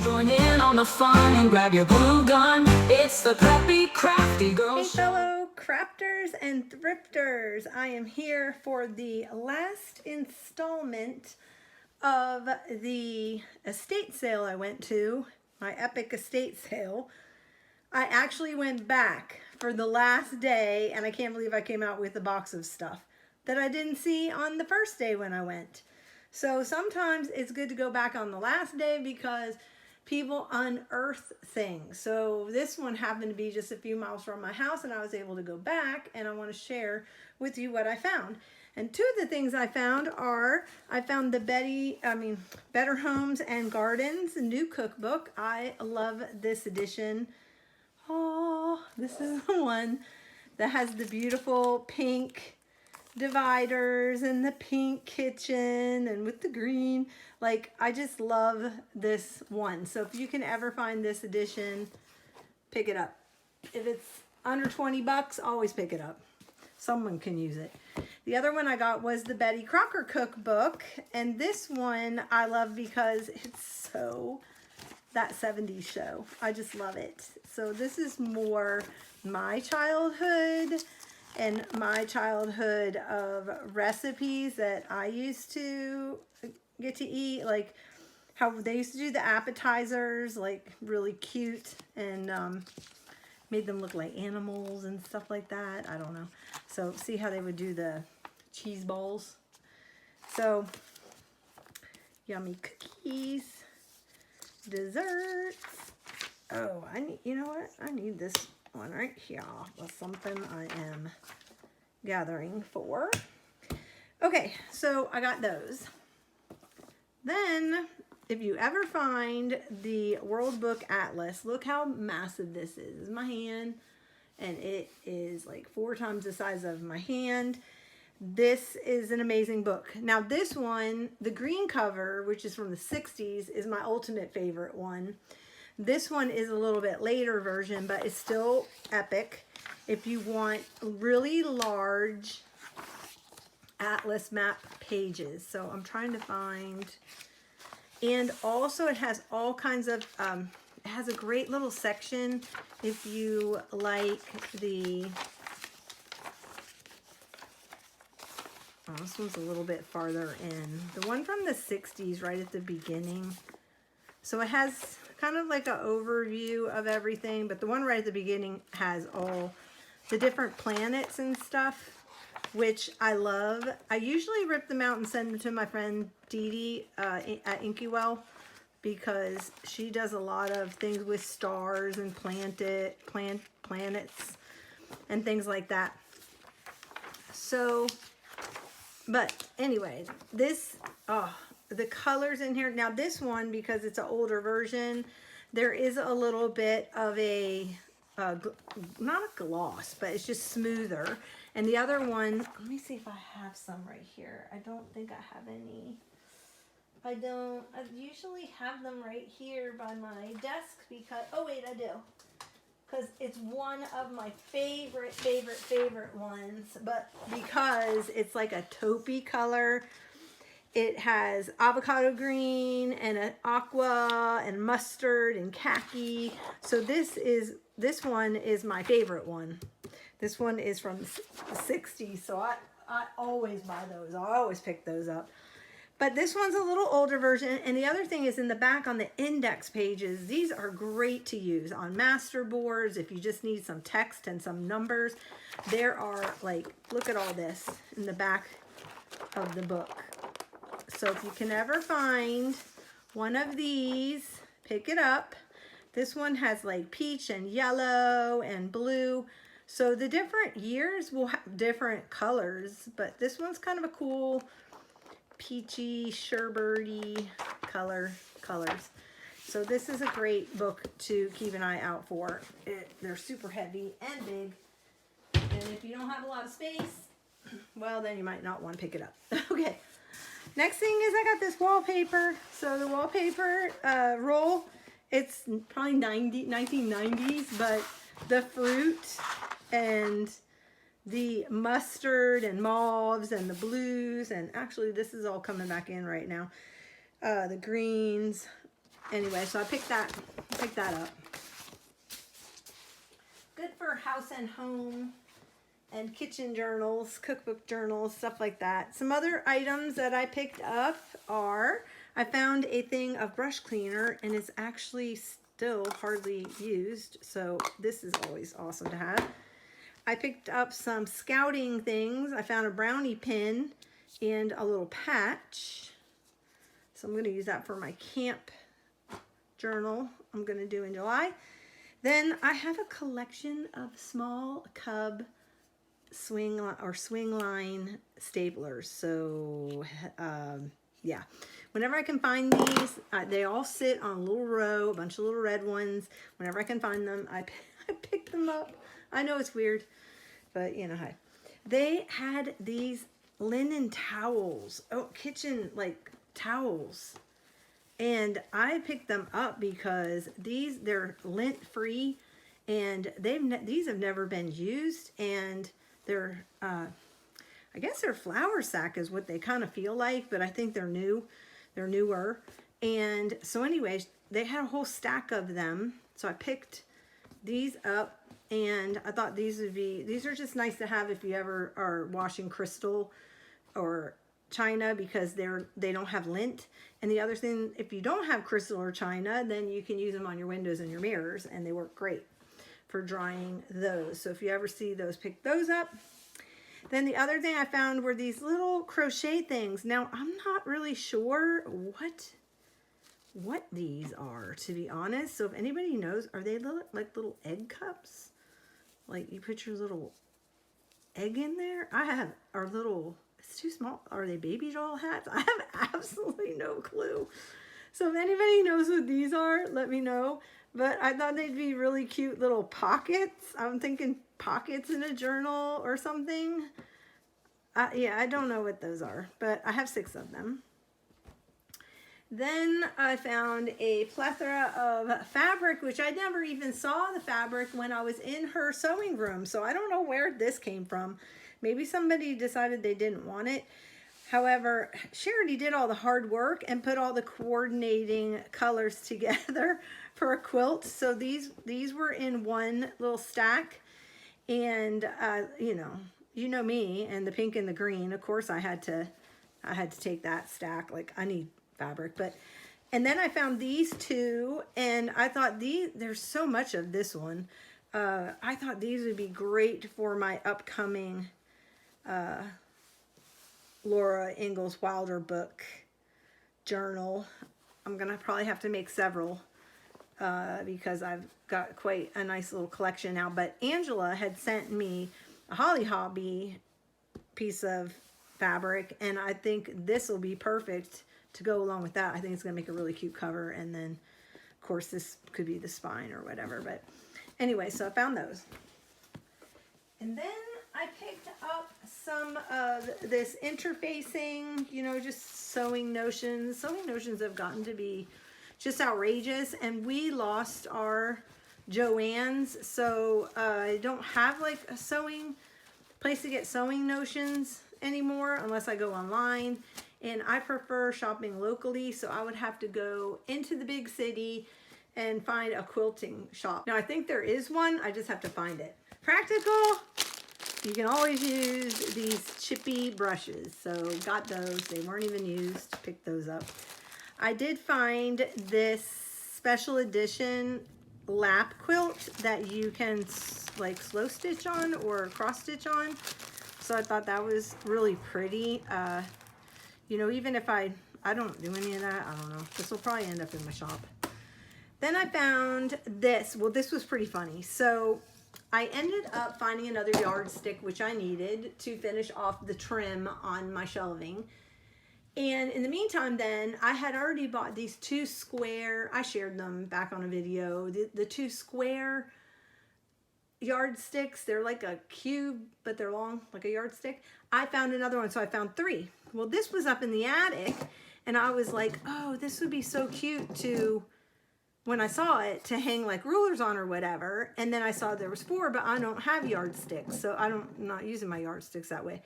Join in on the fun and grab your glue gun. It's the Preppy Crafty Girl Hey Show. fellow crafters and thrifters, I am here for the last installment of the estate sale I went to, my epic estate sale. I actually went back for the last day and I can't believe I came out with a box of stuff that I didn't see on the first day when I went. So sometimes it's good to go back on the last day because people unearth things. So this one happened to be just a few miles from my house and I was able to go back and I want to share with you what I found. And two of the things I found are, I found the Better Homes and Gardens new cookbook. I love this edition. Oh, this is the one that has the beautiful pink dividers and the pink kitchen and with the green. Like, I just love this one. So if you can ever find this edition, pick it up. If it's under 20 bucks, always pick it up. Someone can use it. The other one I got was the Betty Crocker cookbook, and this one I love because it's so that 70s show. I just love it. So this is more my childhood and my childhood of recipes that I used to get to eat, like how they used to do the appetizers, like really cute, and made them look like animals and stuff like that. I don't know. So see how they would do the cheese balls. So yummy cookies, desserts. Oh, you know what? I need this one right here. That's something I am gathering for. Okay, so I got those. Then, if you ever find the World Book Atlas, look how massive this is. This is my hand, and it is like 4 times the size of my hand. This is an amazing book. Now this one, the green cover, which is from the 60s, is my ultimate favorite one. This one is a little bit later version, but it's still epic. If you want really large atlas map pages. So I'm trying to find, and also it has all kinds of, it has a great little section if you like the, oh, this one's a little bit farther in. The one from the 60s right at the beginning. So it has kind of like an overview of everything, but the one right at the beginning has all the different planets and stuff, which I love. I usually rip them out and send them to my friend Dee Dee at Inkwell because she does a lot of things with stars and planets and things like that. So, but anyway, this, the colors in here. Now this one, because it's an older version, there is a little bit of a, not a gloss, but it's just smoother. And the other one, let me see if I have some right here. I don't think I have any. I usually have them right here by my desk because, oh wait, I do. Because it's one of my favorite ones, but because it's like a taupey color, it has avocado green and an aqua and mustard and khaki. So this one is my favorite one. This one is from the 60s, so I always buy those. I always pick those up. But this one's a little older version, and the other thing is in the back on the index pages, these are great to use on master boards if you just need some text and some numbers. There are, like, look at all this in the back of the book. So if you can ever find one of these, pick it up. This one has like peach and yellow and blue. So the different years will have different colors, but this one's kind of a cool peachy, sherbety colors. So this is a great book to keep an eye out for. They're super heavy and big. And if you don't have a lot of space, well, then you might not want to pick it up. Okay. Next thing is I got this wallpaper. So the wallpaper roll, it's probably 1990s, but the fruit and the mustard and mauves and the blues, and actually this is all coming back in right now, the greens anyway, so I picked that up. Good for house and home and kitchen journals, cookbook journals, stuff like that. Some other items that I picked up are, I found a thing of brush cleaner, and it's actually still hardly used, so this is always awesome to have. I picked up some scouting things. I found a brownie pin and a little patch. So I'm going to use that for my camp journal I'm going to do in July. Then I have a collection of small cub swing line staplers. So yeah, whenever I can find these, they all sit on a little row, a bunch of little red ones. Whenever I can find them, I pick them up. I know it's weird, but you know, hi. They had these linen towels, kitchen like towels, and I picked them up because they're lint free, and these have never been used, and they're I guess they're flour sack is what they kind of feel like, but I think they're newer. And so anyways, they had a whole stack of them, so I picked these up. And I thought these are just nice to have if you ever are washing crystal or china, because they don't have lint. And the other thing, if you don't have crystal or china, then you can use them on your windows and your mirrors, and they work great for drying those. So if you ever see those, pick those up. Then the other thing I found were these little crochet things. Now, I'm not really sure what these are, to be honest. So if anybody knows, are they little egg cups? Like you put your little egg in there? I have our little, it's too small. Are they baby doll hats? I have absolutely no clue. So if anybody knows what these are, let me know. But I thought they'd be really cute little pockets. I'm thinking pockets in a journal or something. Yeah, I don't know what those are, but I have 6 of them. Then I found a plethora of fabric, which I never even saw the fabric when I was in her sewing room. So I don't know where this came from. Maybe somebody decided they didn't want it. However, she already did all the hard work and put all the coordinating colors together for a quilt. So these were in one little stack. And, you know me and the pink and the green. Of course, I had to take that stack. Like, I need fabric. And then I found these 2, and I thought there's so much of this one. I thought these would be great for my upcoming Laura Ingalls Wilder book journal. I'm gonna probably have to make several because I've got quite a nice little collection now. But Angela had sent me a Holly Hobby piece of fabric, and I think this will be perfect to go along with that. I think it's gonna make a really cute cover, and then of course this could be the spine or whatever. But anyway, so I found those. And then I picked up some of this interfacing, just sewing notions. Sewing notions have gotten to be just outrageous, and we lost our Joann's, so I don't have like a sewing place to get sewing notions anymore unless I go online, and I prefer shopping locally, so I would have to go into the big city and find a quilting shop. Now I think there is one, I just have to find it. Practical, you can always use these chippy brushes, so got those. They weren't even used, picked those up. I did find this special edition lap quilt that you can like slow stitch on or cross stitch on, so I thought that was really pretty. Even if I don't do any of that, I don't know, this will probably end up in my shop. Then I found this. Well, this was pretty funny. So I ended up finding another yardstick, which I needed to finish off the trim on my shelving. And in the meantime, then I had already bought these 2 square, I shared them back on a video, the 2 square yardsticks. They're like a cube, but they're long, like a yardstick. I found another one, so I found 3. Well, this was up in the attic, and I was like, oh, this would be so cute to, when I saw it, to hang like rulers on or whatever. And then I saw there was 4, but I don't have yardsticks, so I'm not using my yardsticks that way.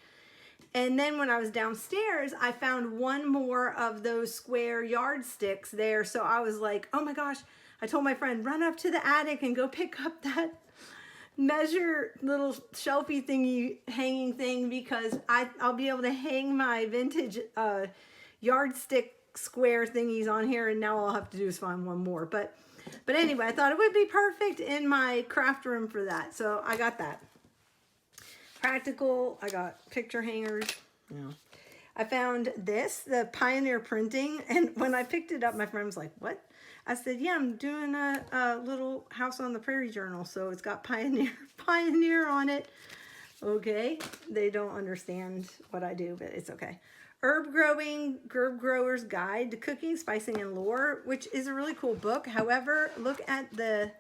And then when I was downstairs, I found one more of those square yardsticks there. So I was like, oh my gosh, I told my friend, run up to the attic and go pick up that measure little shelfie thingy hanging thing, because I'll be able to hang my vintage yardstick square thingies on here, and now all I'll have to do is find one more. But anyway, I thought it would be perfect in my craft room for that. So I got that. Practical, I got picture hangers. Yeah. I found this, the Pioneer printing, and when I picked it up, my friend was like, what? I said, yeah, I'm doing a little House on the Prairie journal, so it's got Pioneer on it. Okay, they don't understand what I do, but it's okay. Herb Grower's Guide to Cooking, Spicing, and Lore, which is a really cool book. However, look at the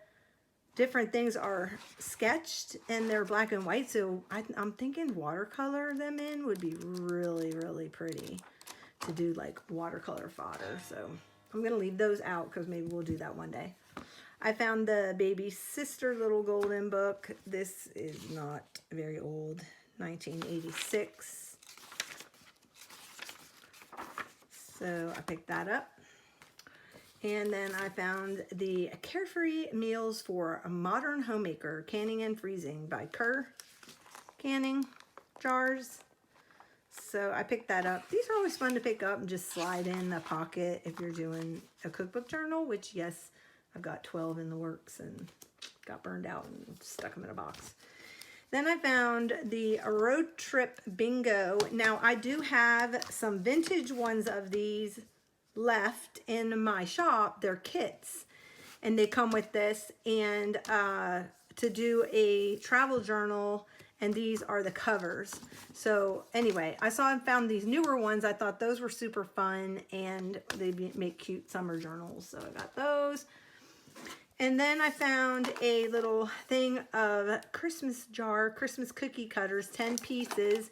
different things are sketched and they're black and white, so I'm thinking watercolor them in would be really, really pretty to do like watercolor fodder. So I'm gonna leave those out because maybe we'll do that one day. I found the Baby Sister Little Golden book. This is not very old, 1986. So I picked that up. And then I found the Carefree Meals for a Modern Homemaker, Canning and Freezing by Kerr Canning Jars. So I picked that up. These are always fun to pick up and just slide in a pocket if you're doing a cookbook journal, which, yes, I've got 12 in the works and got burned out and stuck them in a box. Then I found the Road Trip Bingo. Now, I do have some vintage ones of these left in my shop. They're kits, and they come with this, and to do a travel journal, and these are the covers. So anyway, I saw and found these newer ones. I thought those were super fun, and they make cute summer journals, so I got those. And then I found a little thing of Christmas cookie cutters, 10 pieces,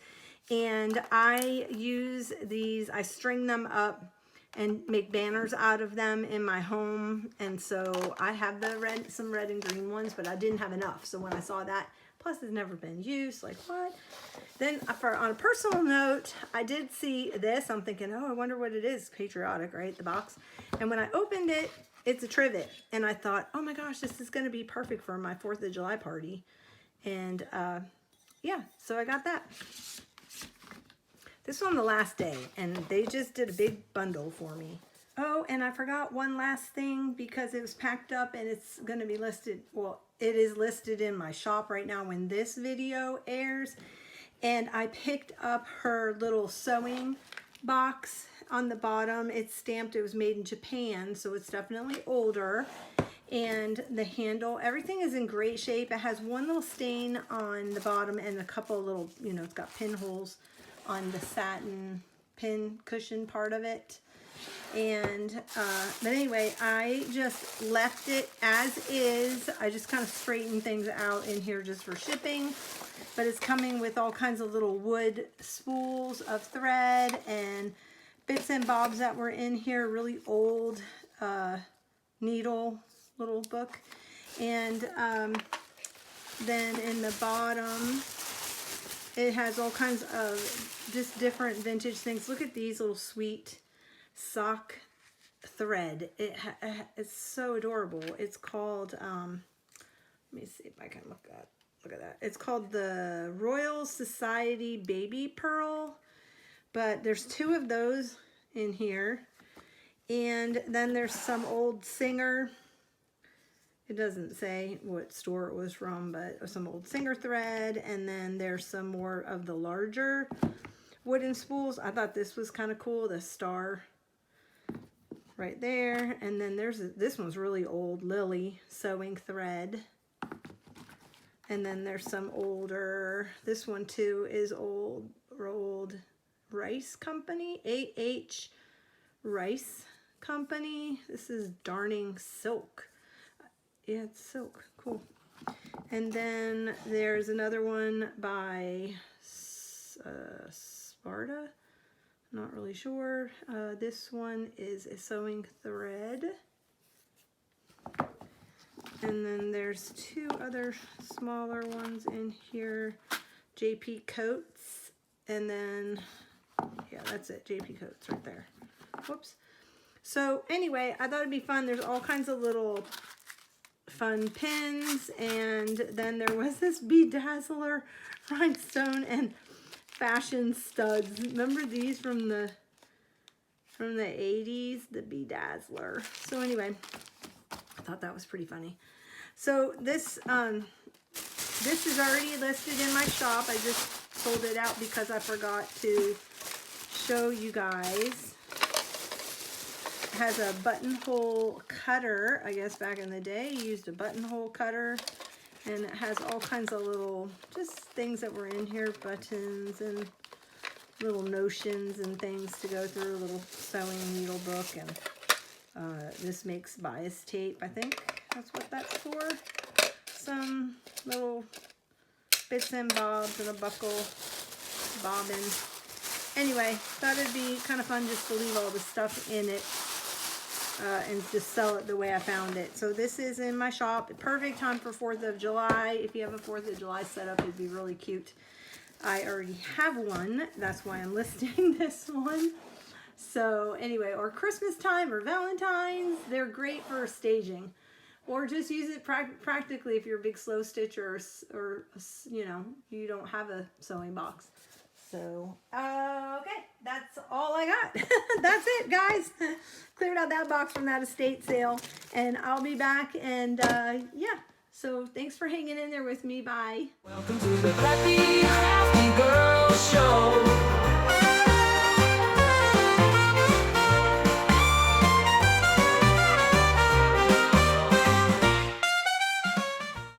and I use these, I string them up and make banners out of them in my home. And so I have some red and green ones, but I didn't have enough. So when I saw that, plus it's never been used, like what? Then on a personal note, I did see this. I'm thinking, oh, I wonder what it is. Patriotic, right? The box. And when I opened it, it's a trivet. And I thought, oh my gosh, this is going to be perfect for my 4th of July party. And yeah, so I got that. This was on the last day, and they just did a big bundle for me. Oh, and I forgot one last thing because it was packed up and it's going to be listed. Well, it is listed in my shop right now when this video airs. And I picked up her little sewing box on the bottom. It's stamped, it was made in Japan, so it's definitely older. And the handle, everything is in great shape. It has one little stain on the bottom and a couple of little, you know, it's got pinholes on the satin pin cushion part of it. And but anyway, I just left it as is. I just kind of straightened things out in here just for shipping, but it's coming with all kinds of little wood spools of thread and bits and bobs that were in here. Really old needle little book. And then in the bottom it has all kinds of just different vintage things. Look at these little sweet sock thread. It's so adorable. It's called let me see if I can look at that. It's called the Royal Society Baby Pearl, but there's 2 of those in here. And then there's some old Singer, it doesn't say what store it was from, but some old Singer thread. And then there's some more of the larger wooden spools. I thought this was kind of cool, the star right there. And then there's this one's really old, Lily sewing thread. And then there's some older, this one too is old Rice Company, A.H. Rice Company. This is Darning Silk. Yeah, it's silk. Cool. And then there's another one by Sparta. Not really sure. This one is a sewing thread. And then there's 2 other smaller ones in here. JP Coates And then, yeah, that's it. JP Coats right there. Whoops. So anyway, I thought it'd be fun. There's all kinds of little fun pins, and then there was this bedazzler rhinestone and fashion studs. Remember these from the 80s, the bedazzler. So anyway, I thought that was pretty funny. So this this is already listed in my shop. I just pulled it out because I forgot to show you guys. It has a buttonhole cutter. I guess back in the day you used a buttonhole cutter, and it has all kinds of little just things that were in here, buttons and little notions and things to go through, a little sewing needle book, and this makes bias tape. I think that's what that's for. Some little bits and bobs and a buckle, bobbin. Anyway, thought it'd be kind of fun just to leave all the stuff in it and just sell it the way I found it. So this is in my shop. Perfect time for 4th of July. If you have a 4th of July setup, it'd be really cute. I already have one. That's why I'm listing this one. So anyway, or Christmas time or Valentine's, they're great for staging. Or just use it practically if you're a big slow stitcher, or you know, you don't have a sewing box. So, okay, that's all I got. That's it, guys. Cleared out that box from that estate sale, and I'll be back, and yeah. So thanks for hanging in there with me. Bye. Welcome to the Preppy